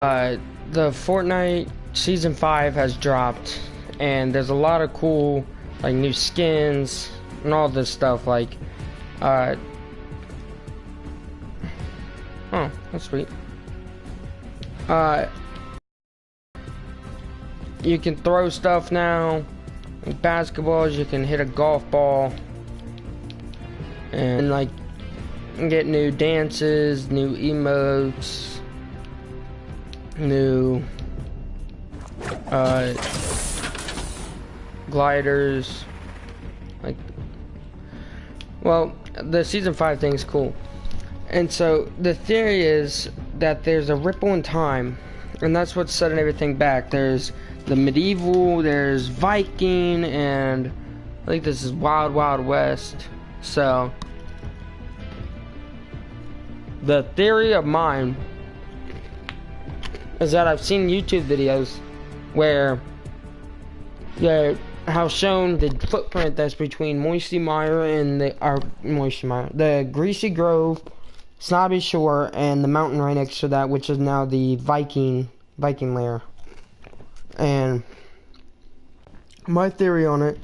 The Fortnite Season 5 has dropped, and there's a lot of cool, like, new skins and all this stuff, like, oh, that's sweet. You can throw stuff now, like basketballs, you can hit a golf ball, and, like, get new dances, new emotes, new gliders. Like, well, the season 5 thing's cool. And so the theory is that there's a ripple in time, and that's what's setting everything back. There's the medieval, there's Viking, and I think this is Wild Wild West. So the theory of mine is that I've seen YouTube videos where they have shown the footprint that's between Moisty Mire and the Greasy Grove, Snobby Shore, and the mountain right next to that, which is now the Viking lair. And my theory on it,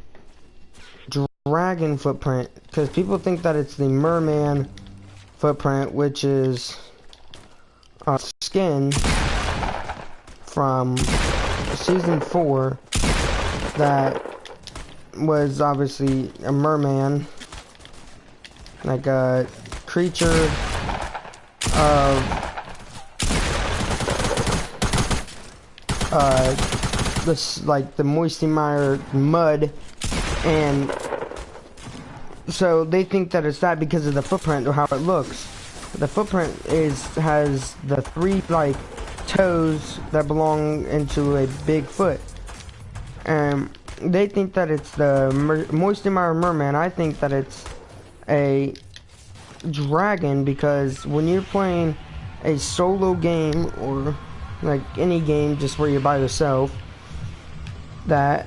dragon footprint, because people think that it's the merman footprint, which is a skin from season 4 that was obviously a merman, like a creature of this, like the Moisty Mire mud, and so they think that it's that because of the footprint or how it looks. The footprint has the 3 like toes that belong into a big foot, and they think that it's the Moisty Mire merman. I think that it's a dragon, because when you're playing a solo game or like any game just where you're by yourself, that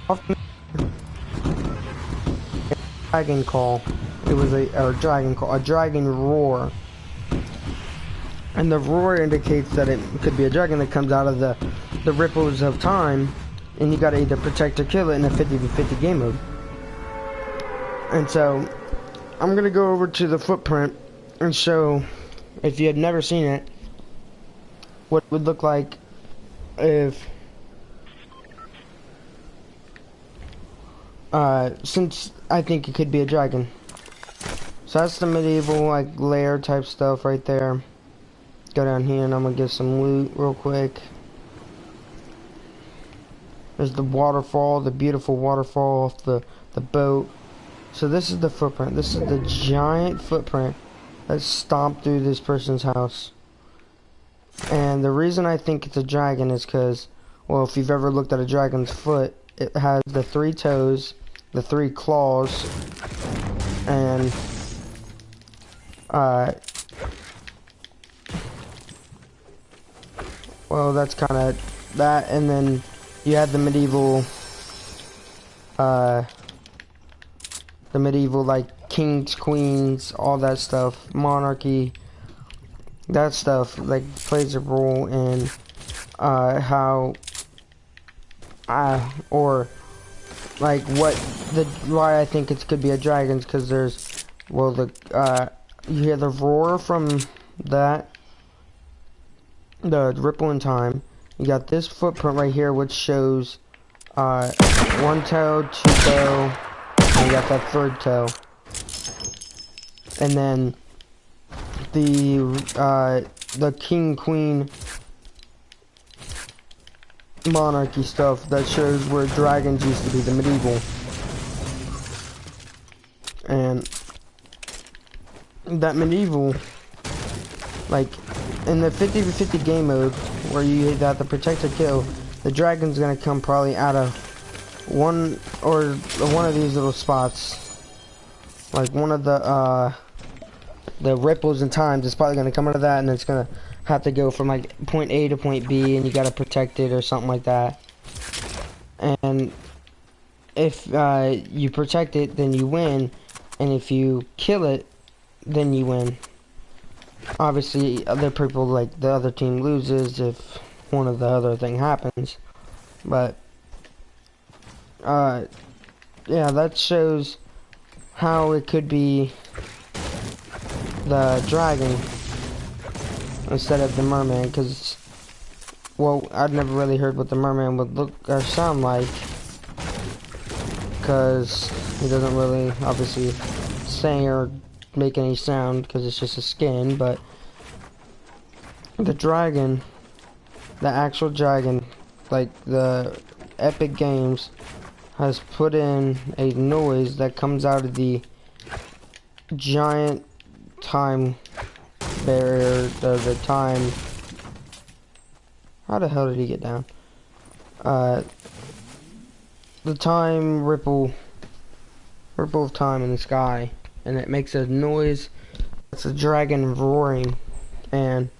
often dragon call. It was a dragon call, a dragon roar. And the roar indicates that it could be a dragon that comes out of the ripples of time, and you gotta either protect or kill it in a 50v50 game mode. And so, I'm gonna go over to the footprint and show, if you had never seen it, what it would look like if, since I think it could be a dragon. So that's the medieval, like, lair type stuff right there. Go down here and I'm gonna get some loot real quick. There's the waterfall, the beautiful waterfall off the boat. So this is the footprint. This is the giant footprint that stomped through this person's house. And the reason I think it's a dragon is because, well, if you've ever looked at a dragon's foot, it has the 3 toes, the 3 claws, and well, that's kind of that, and then you had the medieval like kings, queens, all that stuff, monarchy, that stuff like plays a role in how or like why I think it could be a dragon, because there's, well, you hear the roar from that, the ripple in time. You got this footprint right here, which shows 1 toe, 2 toe, and you got that 3rd toe. And then the king, queen, monarchy stuff that shows where dragons used to be, the medieval. And that medieval, like in the 50v50 game mode where you got the protect or kill, the dragon's gonna come probably out of one of these little spots, like one of the ripples in time. It's probably gonna come out of that, and it's gonna have to go from like point A to point B, and you gotta protect it or something like that. And if you protect it, then you win, and if you kill it, then you win. obviously other people, like the other team loses if one of the other thing happens. But yeah, that shows how it could be the dragon instead of the merman, because, well, I'd never really heard what the merman would look or sound like, because he doesn't really obviously sing or make any sound because it's just a skin. But the dragon, the actual dragon, like the Epic Games has put in a noise that comes out of the giant time barrier, the time. How the hell did he get down? The time ripple of time in the sky, and it makes a noise. It's a dragon roaring, and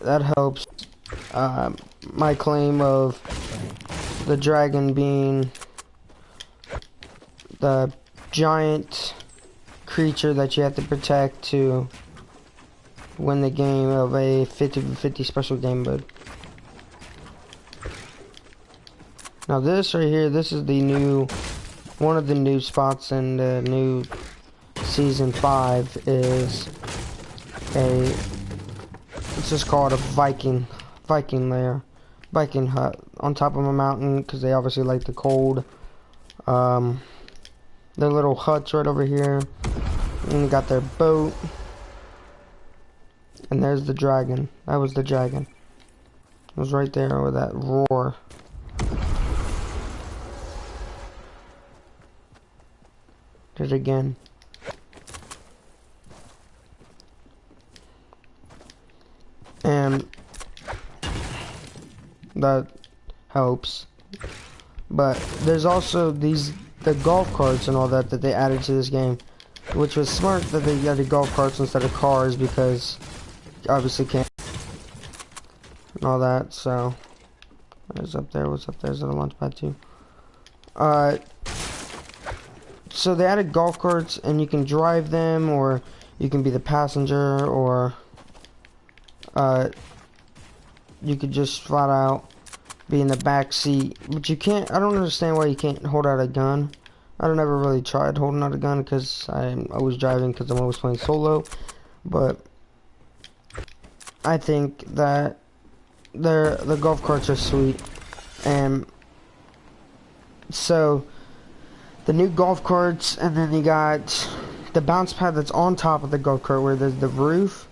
that helps my claim of the dragon being the giant creature that you have to protect to win the game of a 50-50 special game mode. Now this right here, this is the new, one of the new spots in the new season 5 is it's just called a Viking lair, Viking hut on top of a mountain, because they obviously like the cold. Their little huts right over here, and they got their boat, and there's the dragon. That was the dragon. It was right there with that roar. Did it again. And that helps. But there's also the golf carts and all that they added to this game, which was smart that they added golf carts instead of cars, because you obviously can't and all that. So what's up there? What's up there? Is that a launch pad too? So they added golf carts, and you can drive them, or you can be the passenger, or you could just flat out be in the back seat. But you can't, I don't understand why you can't hold out a gun. I don't ever really tried holding out a gun because I'm always driving, because I'm always playing solo. But I think that the golf carts are sweet. And so the new golf carts, and then you got the bounce pad that's on top of the golf cart, where there's the roof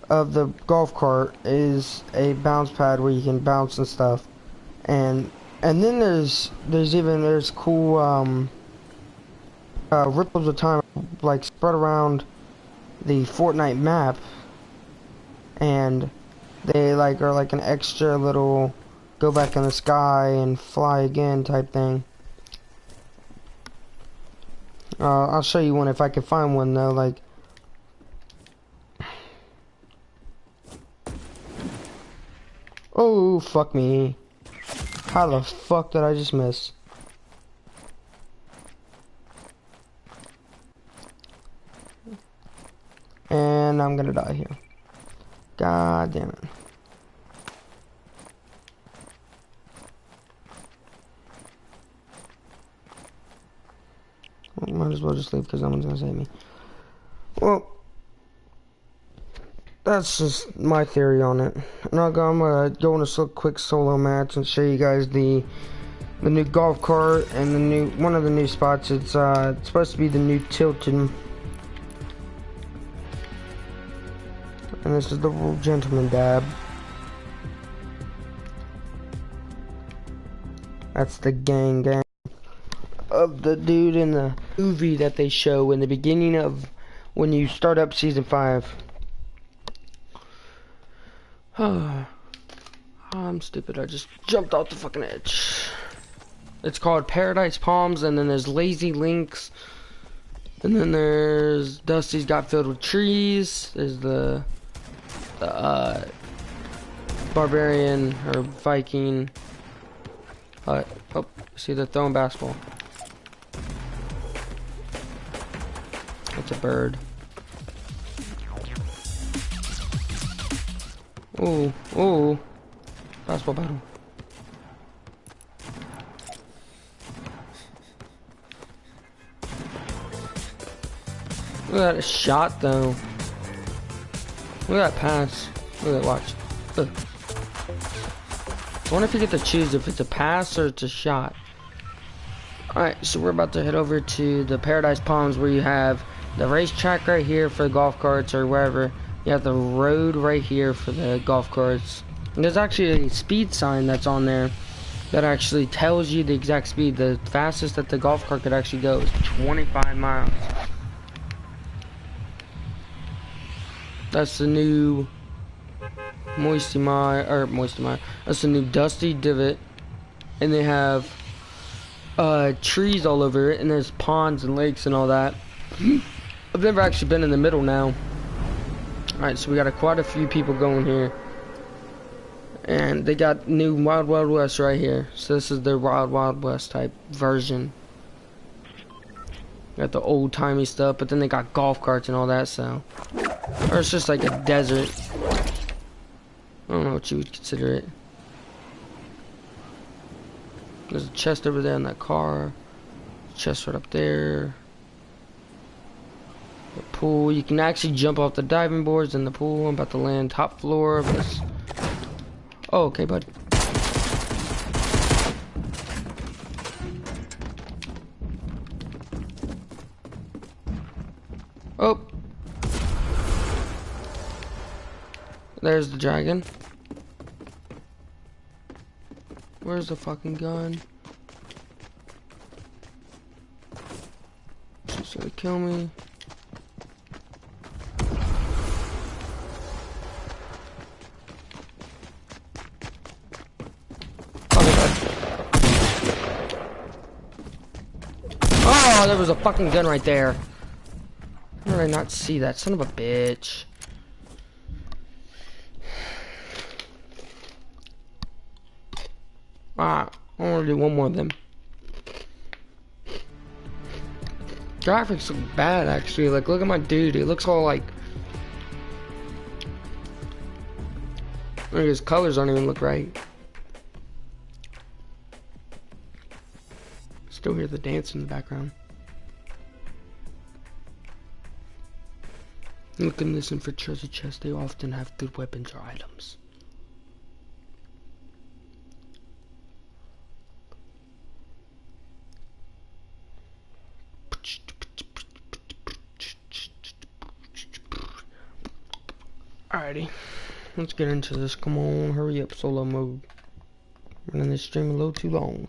of the golf cart is a bounce pad where you can bounce and stuff. And then there's cool ripples of time, like, spread around the Fortnite map, and they like are like an extra little go back in the sky and fly again type thing. I'll show you one if I can find one though. Like, oh fuck me, how the fuck did I just miss? And I'm gonna die here. God damn it. Well, might as well just leave because someone's gonna save me. Well, that's just my theory on it. I'm gonna go on a quick solo match and show you guys the new golf cart and the new one of the new spots. It's supposed to be the new Tilton. And this is the gentleman dab. That's the gang of the dude in the movie that they show in the beginning of when you start up season 5. I'm stupid. I just jumped off the fucking edge. It's called Paradise Palms, and then there's Lazy Links, and then there's Dusty's Got Filled with Trees. There's the barbarian or Viking. Oh, see, they're throwing basketball. It's a bird. Ooh, ooh. Basketball battle. Look at that shot though. Look at that pass. Look at that, watch. Look. I wonder if you get to choose if it's a pass or it's a shot. Alright, so we're about to head over to the Paradise Palms where you have the racetrack right here for the golf carts or wherever. You have the road right here for the golf carts. And there's actually a speed sign that's on there that actually tells you the exact speed. The fastest that the golf cart could actually go is 25 miles. That's the new Moisty Mire. That's the new Dusty Divot. And they have trees all over it, and there's ponds and lakes and all that. I've never actually been in the middle now. Alright, so we got quite a few people going here. And they got new Wild Wild West right here. So this is their Wild Wild West type version. Got the old timey stuff, but then they got golf carts and all that, so. Or it's just like a desert. I don't know what you would consider it. There's a chest over there in that car. Chest right up there. The pool. You can actually jump off the diving boards in the pool. I'm about to land top floor of this. Oh, okay, bud. Oh. There's the dragon. Where's the fucking gun? She's gonna kill me. Oh, there was a fucking gun right there. How did I not see that? Son of a bitch. Ah, I want to do one more of them. Graphics look bad, actually. Like, look at my dude. He looks all like... Look, his colors don't even look right. Still hear the dance in the background. Look and listen for treasure chests. They often have good weapons or items. Alrighty, let's get into this. Come on, hurry up, solo mode. Running this stream a little too long.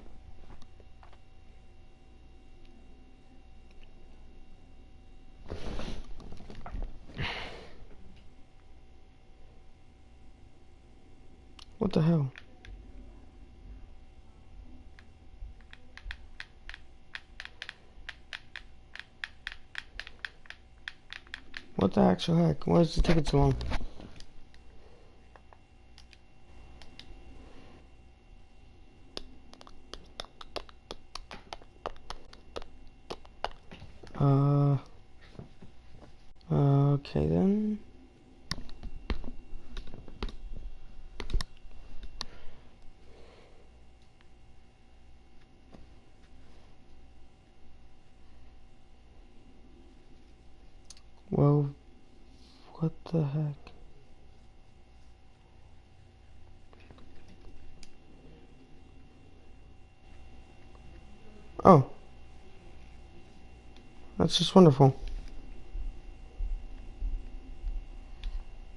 What the hell? What the actual heck? Why is the ticket so long? Okay then. Well, what the heck? Oh. That's just wonderful.